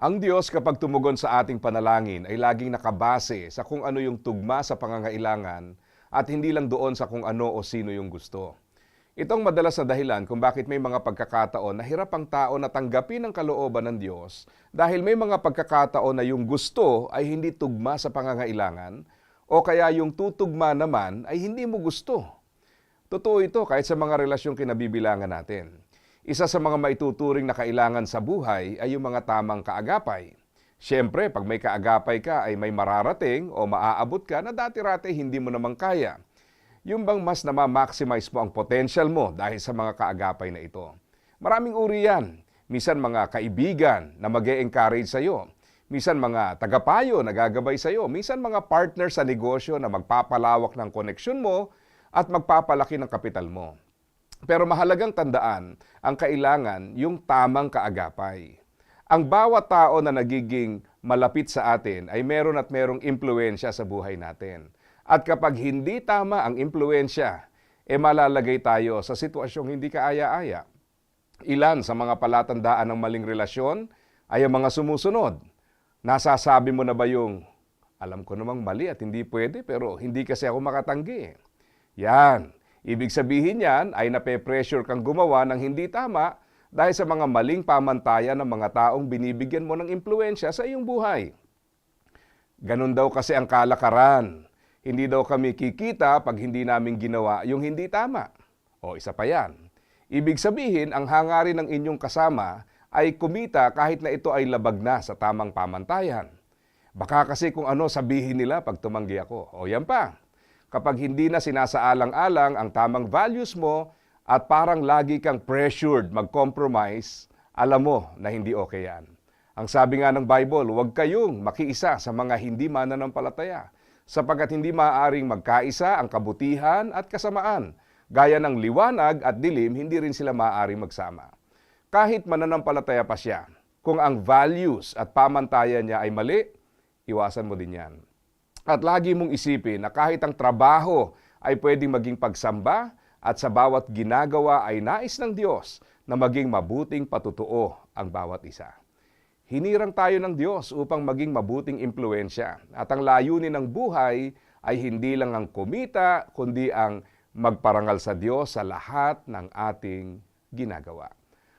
Ang Diyos kapag tumugon sa ating panalangin ay laging nakabase sa kung ano yung tugma sa pangangailangan at hindi lang doon sa kung ano o sino yung gusto. Itong madalas na dahilan kung bakit may mga pagkakataon na hirap ang tao na tanggapin ang kalooban ng Diyos dahil may mga pagkakataon na yung gusto ay hindi tugma sa pangangailangan o kaya yung tutugma naman ay hindi mo gusto. Totoo ito kahit sa mga relasyong kinabibilangan natin. Isa sa mga maituturing na kailangan sa buhay ay yung mga tamang kaagapay. Siyempre, pag may kaagapay ka ay may mararating o maaabot ka na dati-rati hindi mo namang kaya. Yung bang mas na-maximize mo ang potential mo dahil sa mga kaagapay na ito. Maraming uri yan. Minsan mga kaibigan na mag-e-encourage sa'yo. Minsan mga tagapayo na gagabay sa'yo. Minsan mga partner sa negosyo na magpapalawak ng koneksyon mo at magpapalaki ng kapital mo. Pero mahalagang tandaan, ang kailangan yung tamang kaagapay. Ang bawat tao na nagiging malapit sa atin ay meron at merong impluensya sa buhay natin. At kapag hindi tama ang impluensya, malalagay tayo sa sitwasyong hindi kaaya-aya. Ilan sa mga palatandaan ng maling relasyon ay ang mga sumusunod. Nasasabi mo na ba yung, alam ko namang mali at hindi pwede pero hindi kasi ako makatanggi. Yan. Ibig sabihin yan ay nape-pressure kang gumawa ng hindi tama dahil sa mga maling pamantayan ng mga taong binibigyan mo ng impluensya sa iyong buhay. Ganun daw kasi ang kalakaran. Hindi daw kami kikita pag hindi namin ginawa yung hindi tama. O isa pa yan. Ibig sabihin, ang hangarin ng inyong kasama ay kumita kahit na ito ay labag na sa tamang pamantayan. Baka kasi kung ano sabihin nila pag tumanggi ako. O yan pa. Kapag hindi na sinasaalang-alang ang tamang values mo at parang lagi kang pressured mag-compromise, alam mo na hindi okay yan. Ang sabi nga ng Bible, huwag kayong makiisa sa mga hindi mananampalataya, sapagkat hindi maaaring magkaisa ang kabutihan at kasamaan. Gaya ng liwanag at dilim, hindi rin sila maaaring magsama. Kahit mananampalataya pa siya, kung ang values at pamantayan niya ay mali, iwasan mo din yan. At lagi mong isipin na kahit ang trabaho ay pwedeng maging pagsamba at sa bawat ginagawa ay nais ng Diyos na maging mabuting patutuo ang bawat isa. Hinirang tayo ng Diyos upang maging mabuting impluensya at ang layunin ng buhay ay hindi lang ang kumita kundi ang magparangal sa Diyos sa lahat ng ating ginagawa.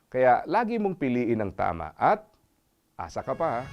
Kaya lagi mong piliin ang tama at asa ka pa.